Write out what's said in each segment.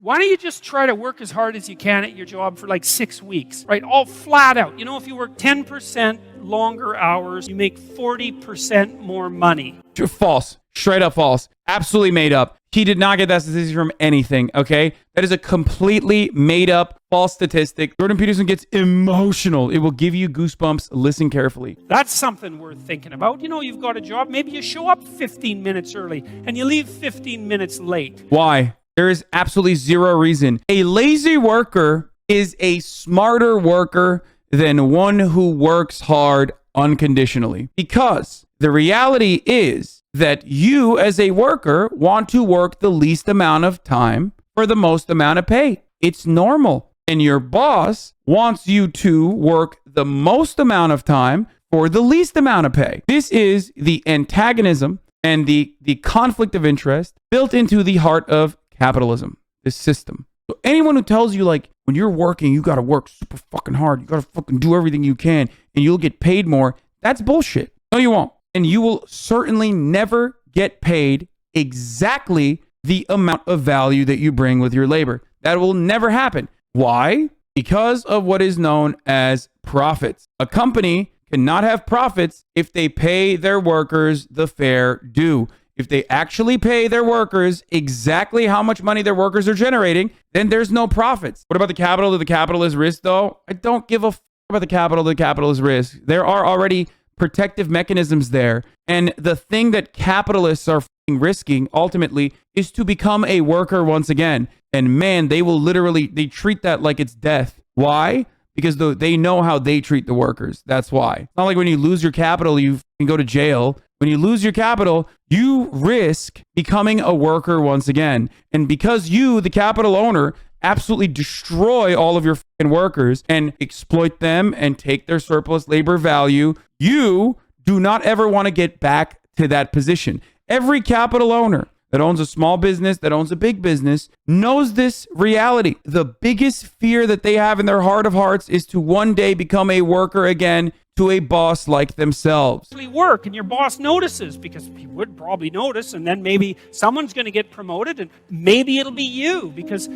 Why don't you just try to work as hard as you can at your job for like 6 weeks, right? All flat out. You know, if you work 10% longer hours, you make 40% more money. False. Straight up false. Absolutely made up. He did not get that statistic from anything, okay? That is a completely made up false statistic. Jordan Peterson gets emotional. It will give you goosebumps. Listen carefully. That's something worth thinking about. You know, you've got a job. Maybe you show up 15 minutes early and you leave 15 minutes late. Why? There is absolutely zero reason. A lazy worker is a smarter worker than one who works hard unconditionally. Because the reality is that you as a worker want to work the least amount of time for the most amount of pay. It's normal. And your boss wants you to work the most amount of time for the least amount of pay. This is the antagonism and the conflict of interest built into the heart of capitalism, this system. So anyone who tells you like when you're working, you got to work super fucking hard, you got to fucking do everything you can and you'll get paid more, that's bullshit. No, you won't. And you will certainly never get paid exactly the amount of value that you bring with your labor. That will never happen. Why? Because of what is known as profits. A company cannot have profits if they pay their workers the fair due. If they actually pay their workers exactly how much money their workers are generating, then there's no profits. What about the capital that the capitalist risk, though? I don't give a f about the capital that the capitalist risk. There are already protective mechanisms there. And the thing that capitalists are risking ultimately is to become a worker once again. And man, they will literally, they treat that like it's death. Why? Because they know how they treat the workers. That's why. It's not like when you lose your capital, you can go to jail. When you lose your capital, you risk becoming a worker once again. And because you, the capital owner, absolutely destroy all of your fucking workers and exploit them and take their surplus labor value, you do not ever want to get back to that position. Every capital owner that owns a small business, that owns a big business, knows this reality. The biggest fear that they have in their heart of hearts is to one day become a worker again to a boss like themselves. Work and your boss notices, because he would probably notice, and then maybe someone's going to get promoted and maybe it'll be you because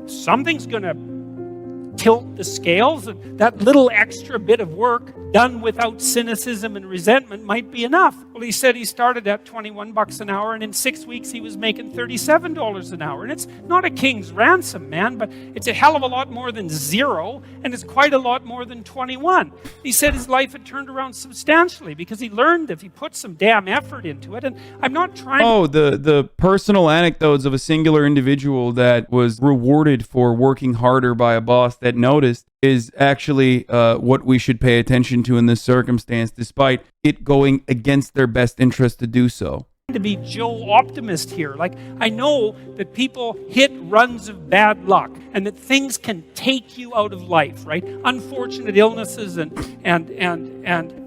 something's going to tilt the scales, and that little extra bit of work done without cynicism and resentment might be enough. Well, he said he started at 21 bucks an hour, and in 6 weeks he was making $37 an hour. And it's not a king's ransom, man, but it's a hell of a lot more than zero, and it's quite a lot more than 21. He said his life had turned around substantially because he learned if he put some damn effort into it. And I'm not trying. Oh, the personal anecdotes of a singular individual that was rewarded for working harder by a boss that noticed is actually what we should pay attention to in this circumstance, despite it going against their best interest to do so. To be Joe Optimist here. Like, I know that people hit runs of bad luck and that things can take you out of life, right? Unfortunate illnesses and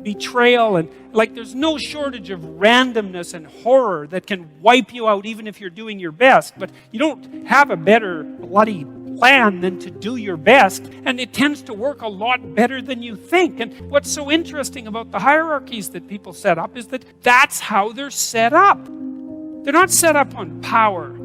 betrayal, and like there's no shortage of randomness and horror that can wipe you out even if you're doing your best. But you don't have a better bloody plan than to do your best, and it tends to work a lot better than you think. And what's so interesting about the hierarchies that people set up is that that's how they're set up. They're not set up on power.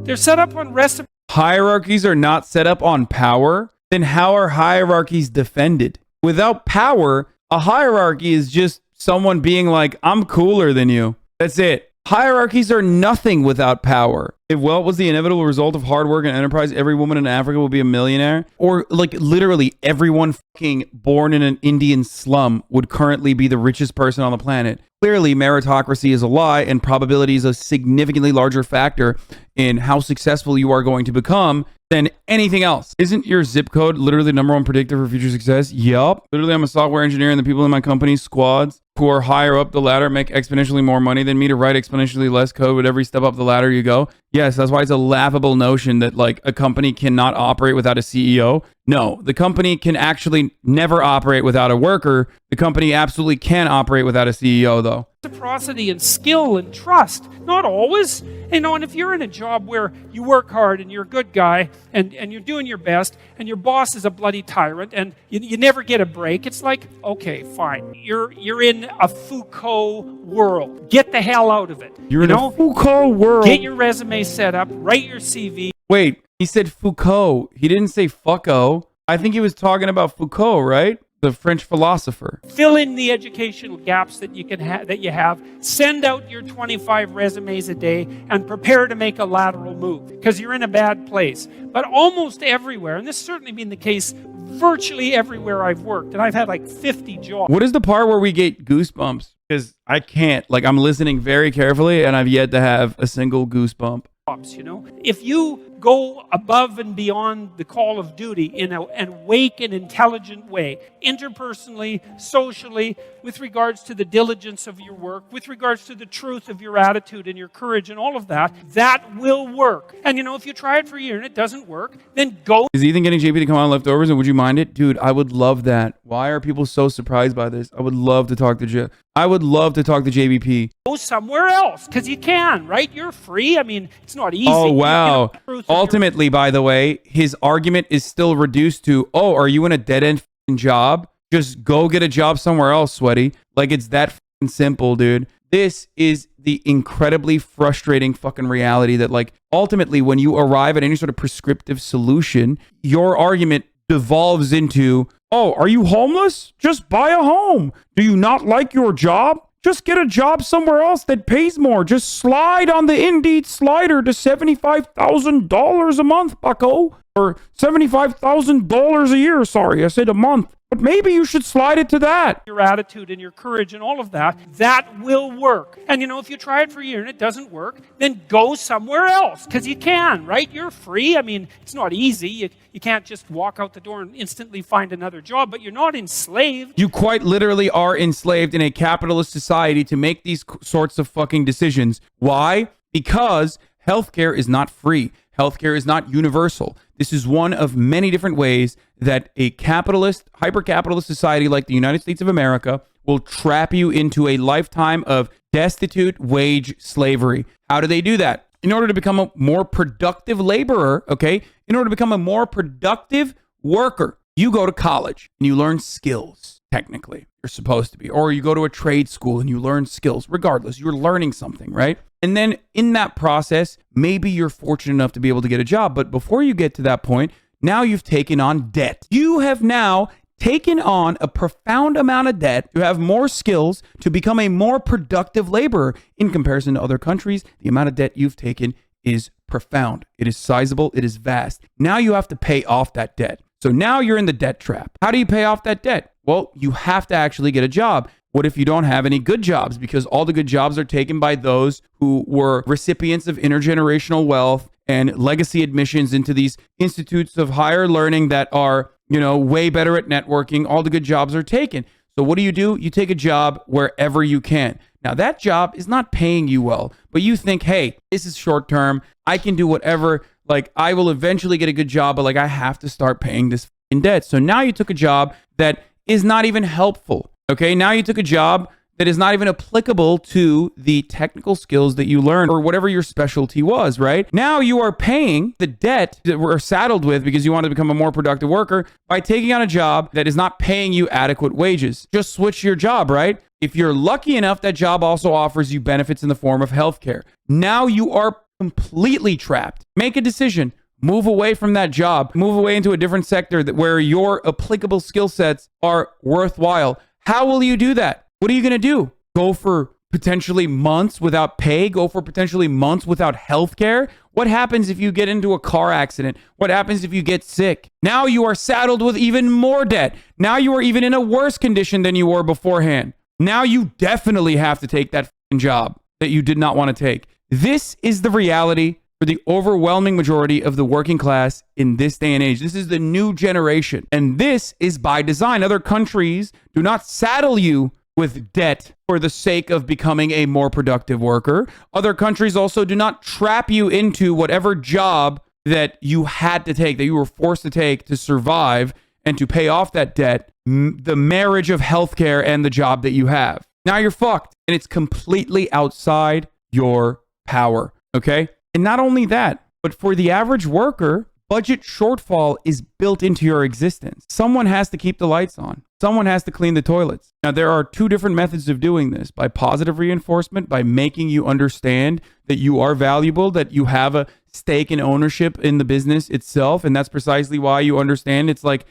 They're set up on reciprocity. Hierarchies are not set up on power? Then how are hierarchies defended? Without power, a hierarchy is just someone being like, I'm cooler than you. That's it. Hierarchies are nothing without power. If wealth was the inevitable result of hard work and enterprise, every woman in Africa will be a millionaire. Or like literally everyone fucking born in an Indian slum would currently be the richest person on the planet. Clearly, meritocracy is a lie, and probability is a significantly larger factor in how successful you are going to become than anything else. Isn't your zip code literally the #1 predictor for future success? Yup. Literally, I'm a software engineer, and the people in my company's squads who are higher up the ladder make exponentially more money than me to write exponentially less code with every step up the ladder you go. Yes, that's why it's a laughable notion that like a company cannot operate without a CEO. No, the company can actually never operate without a worker. The company absolutely can operate without a CEO, though. Reciprocity and skill and trust. Not always. You know, and if you're in a job where you work hard and you're a good guy and you're doing your best and your boss is a bloody tyrant and you never get a break, it's like, okay, fine. You're in a Foucault world. Get the hell out of it. You're in a Foucault world. Get your resume set up, write your CV. Wait, He said Foucault. He didn't say fucko. I think he was talking about Foucault, right? The French philosopher. Fill in the educational gaps that you can that you have. Send out your 25 resumes a day and prepare to make a lateral move because you're in a bad place. But almost everywhere, and this has certainly been the case virtually everywhere I've worked, and I've had like 50 jobs. What is the part where we get goosebumps? Because I can't. Like, I'm listening very carefully, and I've yet to have a single goosebump. You know, if you go above and beyond the call of duty in an awake and intelligent way, interpersonally, socially, with regards to the diligence of your work, with regards to the truth of your attitude and your courage and all of that, that will work. And you know, if you try it for a year and it doesn't work, then go. Is Ethan getting JP to come on Leftovers, and would you mind it? Dude, I would love that. Why are people so surprised by this? I would love to talk to JBP. Go somewhere else, because you can, right? You're free. I mean, it's not easy. Oh, wow. Ultimately, by the way, his argument is still reduced to, oh, are you in a dead-end job? Just go get a job somewhere else, sweaty. Like, it's that simple, dude. This is the incredibly frustrating fucking reality that, like, ultimately, when you arrive at any sort of prescriptive solution, your argument devolves into, oh, are you homeless? Just buy a home. Do you not like your job? Just get a job somewhere else that pays more. Just slide on the Indeed slider to $75,000 a month, bucko. Or $75,000 a year. Sorry, I said a month. But maybe you should slide it to that. Your attitude and your courage and all of that, that will work. And you know, if you try it for a year and it doesn't work, then go somewhere else, because you can, right? You're free. I mean, it's not easy. You can't just walk out the door and instantly find another job, but you're not enslaved. You quite literally are enslaved in a capitalist society to make these sorts of fucking decisions. Why? Because healthcare is not free. Healthcare is not universal. This is one of many different ways that a capitalist, hyper-capitalist society like the United States of America will trap you into a lifetime of destitute wage slavery. How do they do that? In order to become a more productive laborer, okay? In order to become a more productive worker, you go to college and you learn skills, technically. You're supposed to be. Or you go to a trade school and you learn skills. Regardless, you're learning something, right? And then in that process, maybe you're fortunate enough to be able to get a job. But before you get to that point, now you've taken on debt. You have now taken on a profound amount of debt to have more skills to become a more productive laborer. In comparison to other countries, the amount of debt you've taken is profound. It is sizable. It is vast. Now you have to pay off that debt. So now you're in the debt trap. How do you pay off that debt? Well, you have to actually get a job. What if you don't have any good jobs? Because all the good jobs are taken by those who were recipients of intergenerational wealth and legacy admissions into these institutes of higher learning that are, you know, way better at networking. All the good jobs are taken. So what do? You take a job wherever you can. Now, that job is not paying you well, but you think, hey, this is short term. I can do whatever. Like, I will eventually get a good job, but like, I have to start paying this in debt. So now you took a job that is not even helpful. Okay, now you took a job that is not even applicable to the technical skills that you learned or whatever your specialty was, right? Now you are paying the debt that we're saddled with because you want to become a more productive worker by taking on a job that is not paying you adequate wages. Just switch your job, right? If you're lucky enough, that job also offers you benefits in the form of healthcare. Now you are completely trapped. Make a decision. Move away from that job. Move away into a different sector where your applicable skill sets are worthwhile. How will you do that? What are you going to do? Go for potentially months without pay? Go for potentially months without health care? What happens if you get into a car accident? What happens if you get sick? Now you are saddled with even more debt. Now you are even in a worse condition than you were beforehand. Now you definitely have to take that job that you did not want to take. This is the reality for the overwhelming majority of the working class in this day and age. This is the new generation. And this is by design. Other countries do not saddle you with debt for the sake of becoming a more productive worker. Other countries also do not trap you into whatever job that you had to take, that you were forced to take to survive and to pay off that debt, the marriage of healthcare and the job that you have. Now you're fucked. And it's completely outside your power. Okay? And not only that, but for the average worker, budget shortfall is built into your existence. Someone has to keep the lights on. Someone has to clean the toilets. Now, there are two different methods of doing this. By positive reinforcement, by making you understand that you are valuable, that you have a stake and ownership in the business itself. And that's precisely why you understand it's like,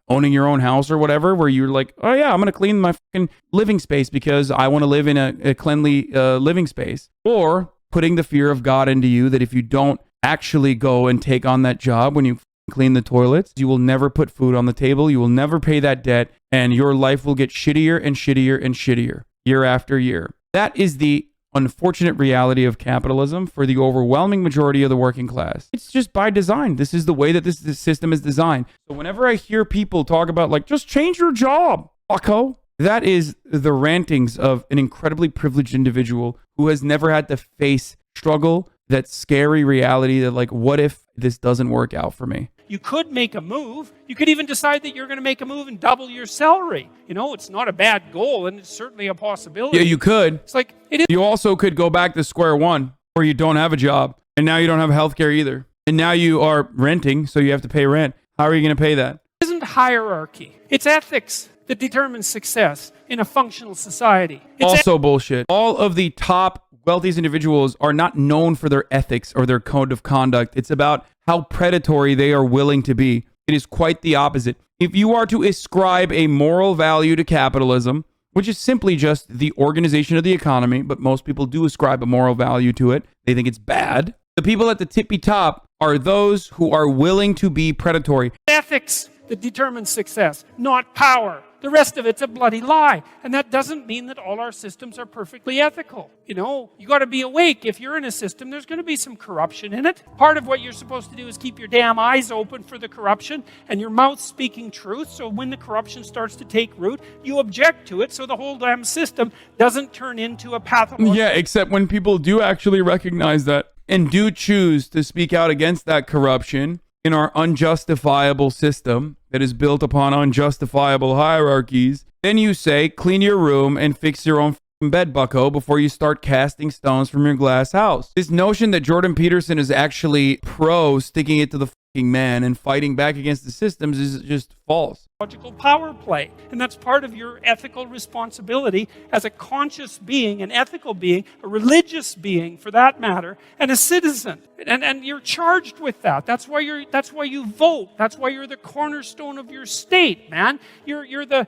owning your own house or whatever, where you're like, oh yeah, I'm going to clean my fucking living space because I want to live in a cleanly living space. Or putting the fear of God into you that if you don't actually go and take on that job when you clean the toilets, you will never put food on the table, you will never pay that debt, and your life will get shittier and shittier and shittier year after year. That is the unfortunate reality of capitalism for the overwhelming majority of the working class. It's just by design. This is the way that this system is designed. So whenever I hear people talk about like, just change your job, fucko, that is the rantings of an incredibly privileged individual who has never had to face struggle, that scary reality that like, what if this doesn't work out for me? You could make a move. You could even decide that you're going to make a move and double your salary. It's not a bad goal, and it's certainly a possibility. Yeah, you could. It's like, it is. You also could go back to square one, where you don't have a job, and now you don't have healthcare either. And now you are renting, so you have to pay rent. How are you going to pay that? It isn't hierarchy. It's ethics that determines success in a functional society. It's also bullshit. All of the top wealthiest individuals are not known for their ethics or their code of conduct. It's about how predatory they are willing to be. It is quite the opposite. If you are to ascribe a moral value to capitalism, which is simply just the organization of the economy, but most people do ascribe a moral value to it, they think it's bad. The people at the tippy top are those who are willing to be predatory. Ethics that determines success, not power. The rest of it's a bloody lie. And that doesn't mean that all our systems are perfectly ethical. You got to be awake. If you're in a system, there's going to be some corruption in it. Part of what you're supposed to do is keep your damn eyes open for the corruption and your mouth speaking truth. So when the corruption starts to take root, you object to it so the whole damn system doesn't turn into a pathological... Yeah, except when people do actually recognize that and do choose to speak out against that corruption in our unjustifiable system that is built upon unjustifiable hierarchies, then you say, clean your room and fix your own bed, bucko, before you start casting stones from your glass house. This notion that Jordan Peterson is actually pro sticking it to the fucking man and fighting back against the systems is just false. Logical power play. And that's part of your ethical responsibility as a conscious being, an ethical being, a religious being for that matter, and a citizen. And you're charged with that. That's why you vote. That's why you're the cornerstone of your state, man. You're the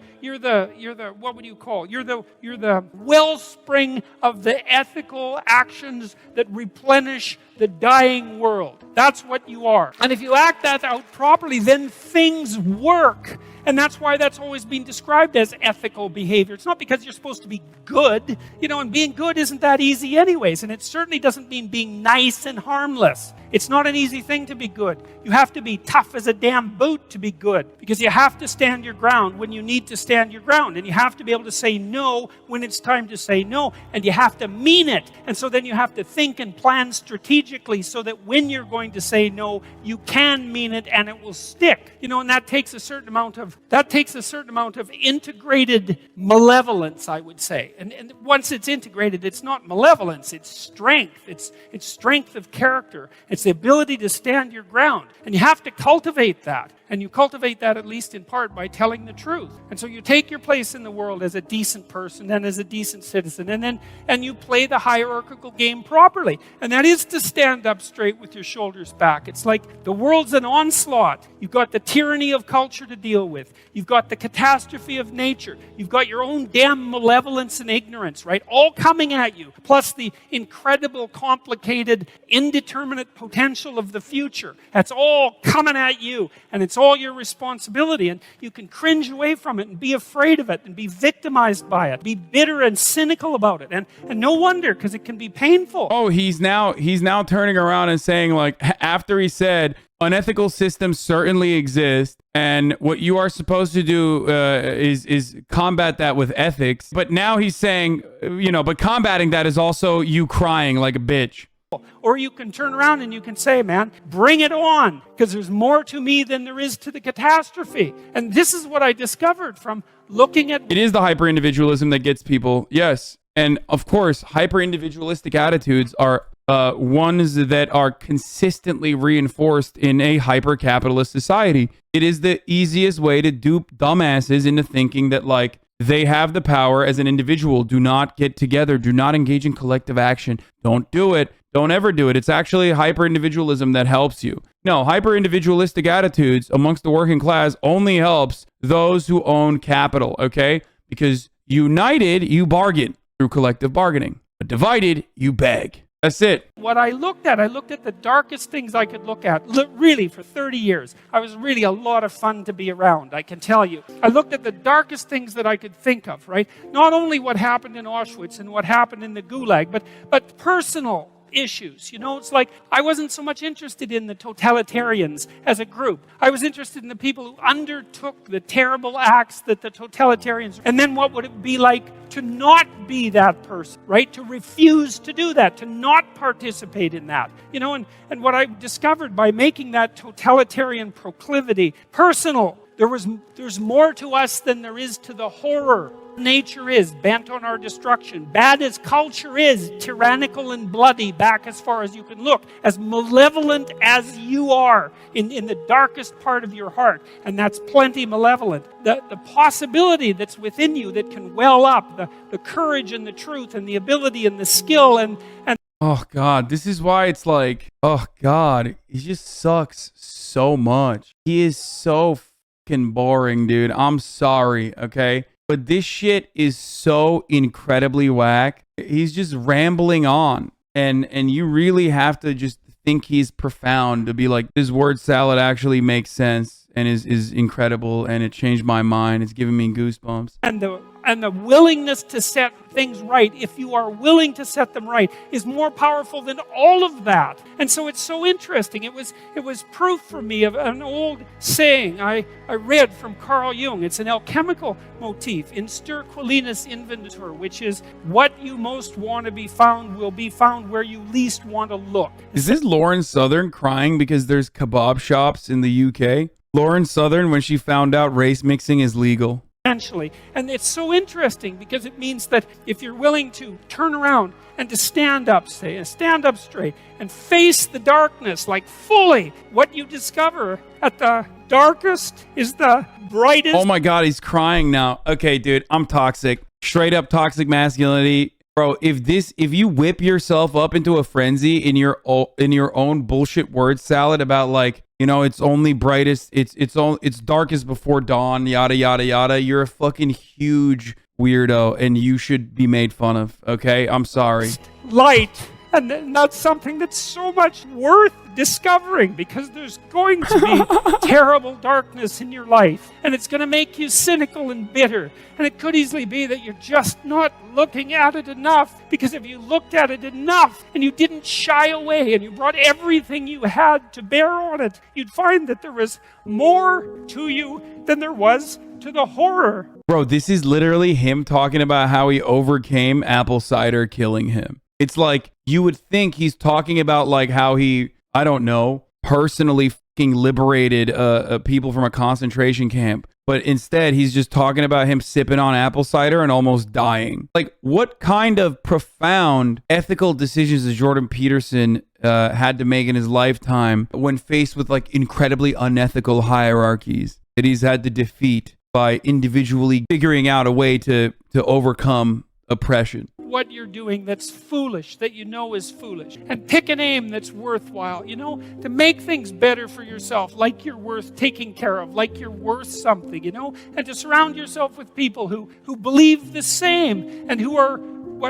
what would you call? You're the wellspring of the ethical actions that replenish the dying world. That's what you are. And if you act that out properly, then things work. And that's why that's always been described as ethical behavior. It's not because you're supposed to be good, and being good isn't that easy anyways. And it certainly doesn't mean being nice and harmless. It's not an easy thing to be good. You have to be tough as a damn boot to be good, because you have to stand your ground when you need to stand your ground. And you have to be able to say no when it's time to say no. And you have to mean it. And so then you have to think and plan strategically so that when you're going to say no, you can mean it and it will stick. And that takes a certain amount of integrated malevolence, I would say. And once it's integrated, it's not malevolence, it's strength. It's strength of character. It's the ability to stand your ground. And you have to cultivate that. And you cultivate that at least in part by telling the truth. And so you take your place in the world as a decent person and as a decent citizen, and you play the hierarchical game properly. And that is to stand up straight with your shoulders back. It's like the world's an onslaught. You've got the tyranny of culture to deal with. You've got the catastrophe of nature. You've got your own damn malevolence and ignorance, right? All coming at you. Plus the incredible, complicated, indeterminate potential of the future. That's all coming at you. And it's all your responsibility, and you can cringe away from it and be afraid of it and be victimized by it, be bitter and cynical about it, and no wonder, because it can be painful. Oh, he's now turning around and saying, like, after he said unethical systems certainly exist and what you are supposed to do is combat that with ethics, but now he's saying, but combating that is also you crying like a bitch. Or you can turn around and you can say, man, bring it on, because there's more to me than there is to the catastrophe. And this is what I discovered from looking at... It is the hyper-individualism that gets people, yes. And of course, hyper-individualistic attitudes are ones that are consistently reinforced in a hyper-capitalist society. It is the easiest way to dupe dumbasses into thinking that, like, They have the power as an individual. Do not get together. Do not engage in collective action. Don't do it. Don't ever do it. It's actually hyper-individualism that helps you. No, hyper-individualistic attitudes amongst the working class only helps those who own capital, okay? Because united, you bargain through collective bargaining. But divided, you beg. That's it. What I looked at the darkest things I could look at. Really, for 30 years, I was really a lot of fun to be around, I can tell you. I looked at the darkest things that I could think of, right? Not only what happened in Auschwitz and what happened in the Gulag, but personal issues. You know, it's like I wasn't so much interested in the totalitarians as a group. I was interested in the people who undertook the terrible acts that the totalitarians. And then what would it be like to not be that person, right? To refuse to do that, to not participate in that. You know, and what I discovered by making that totalitarian proclivity personal, there's more to us than there is to the horror. Nature is bent on our destruction. Bad as culture is, tyrannical and bloody, back as far as you can look, as malevolent as you are in the darkest part of your heart, and that's plenty malevolent. The possibility that's within you that can well up, the courage and the truth and the ability and the skill and oh God, this is why it's like, oh God, he just sucks so much. He is so fucking boring, dude. I'm sorry, okay? But this shit is so incredibly whack. He's just rambling on. And you really have to just think he's profound to be like, this word salad actually makes sense and is incredible and it changed my mind. It's giving me goosebumps. And the willingness to set things right, if you are willing to set them right, is more powerful than all of that. And so it's so interesting. It was proof for me of an old saying I read from Carl Jung. It's an alchemical motif, in Stir Qualinus Inventur, which is what you most want to be found will be found where you least want to look. Is this Lauren Southern crying because there's kebab shops in the UK? Lauren Southern, when she found out race mixing is legal. Essentially. And it's so interesting because it means that if you're willing to turn around and to stand up, stand up straight and face the darkness like fully, what you discover at the darkest is the brightest. Oh my God, he's crying now. Okay, dude, I'm toxic. Straight up toxic masculinity. Bro, if you whip yourself up into a frenzy in your own bullshit word salad about like, you know, it's only brightest, it's darkest before dawn, yada yada yada, you're a fucking huge weirdo and you should be made fun of, okay? I'm sorry. Light, and that's something that's so much worth discovering because there's going to be terrible darkness in your life and it's going to make you cynical and bitter, and it could easily be that you're just not looking at it enough, because if you looked at it enough and you didn't shy away and you brought everything you had to bear on it, you'd find that there was more to you than there was to the horror. Bro, this is literally him talking about how he overcame apple cider killing him. It's like you would think he's talking about like how he, I don't know, personally fucking liberated people from a concentration camp. But instead, he's just talking about him sipping on apple cider and almost dying. Like, what kind of profound ethical decisions has Jordan Peterson had to make in his lifetime when faced with like incredibly unethical hierarchies that he's had to defeat by individually figuring out a way to overcome oppression? What you're doing that's foolish, that you know is foolish, and pick an aim that's worthwhile, you know, to make things better for yourself, like you're worth taking care of, like you're worth something, you know, and to surround yourself with people who believe the same and who are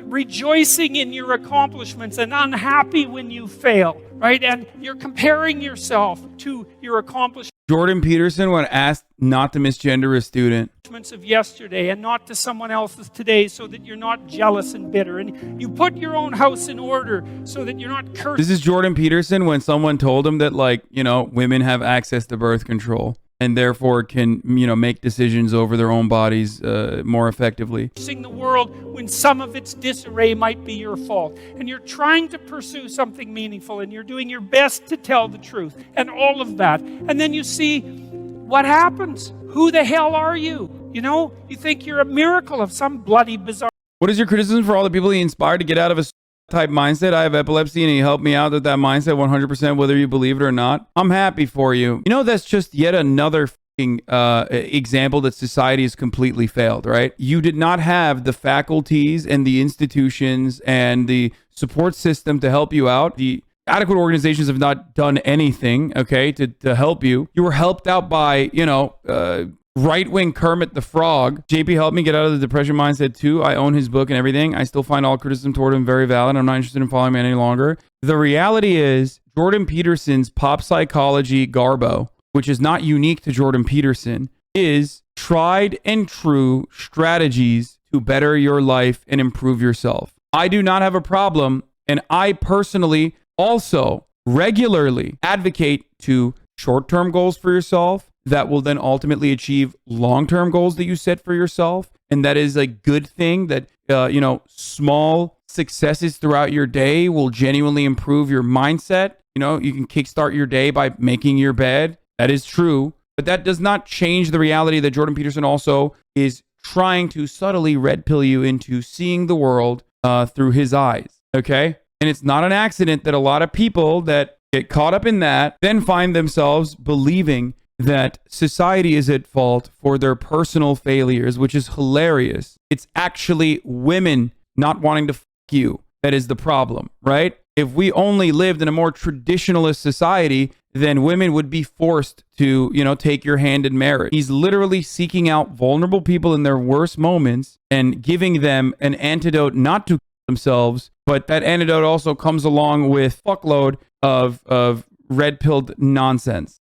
rejoicing in your accomplishments and unhappy when you fail, right? And you're comparing yourself to your accomplishments. Jordan Peterson, when asked not to misgender a student, Of yesterday and not to someone else's today, so that you're not jealous and bitter, and you put your own house in order so that you're not cursed. This is Jordan Peterson when someone told him that, like, you know, women have access to birth control and therefore can, you know, make decisions over their own bodies more effectively. The world when some of its disarray might be your fault, and you're trying to pursue something meaningful, and you're doing your best to tell the truth, and all of that, and then you see what happens. Who the hell are you? You know, you think you're a miracle of some bloody bizarre. What is your criticism for all the people he inspired to get out of a type mindset? I have epilepsy and he helped me out with that mindset 100%, whether you believe it or not. I'm happy for you. You know, that's just yet another example that society has completely failed, right? You did not have the faculties and the institutions and the support system to help you out. The adequate organizations have not done anything, okay, to help you. You were helped out by, right-wing Kermit the Frog. JP helped me get out of the depression mindset too. I own his book and everything. I still find all criticism toward him very valid. I'm not interested in following him any longer. The reality is Jordan Peterson's pop psychology garbo, which is not unique to Jordan Peterson, is tried and true strategies to better your life and improve yourself. I do not have a problem, and I personally also regularly advocate to short-term goals for yourself that will then ultimately achieve long-term goals that you set for yourself. And that is a good thing that, small successes throughout your day will genuinely improve your mindset. You can kickstart your day by making your bed. That is true. But that does not change the reality that Jordan Peterson also is trying to subtly red pill you into seeing the world through his eyes. Okay? And it's not an accident that a lot of people that get caught up in that then find themselves believing that society is at fault for their personal failures, which is hilarious. It's actually women not wanting to you that is the problem, right? If we only lived in a more traditionalist society, then women would be forced to, take your hand in marriage. He's literally seeking out vulnerable people in their worst moments and giving them an antidote not to themselves, but that antidote also comes along with fuckload of red-pilled nonsense.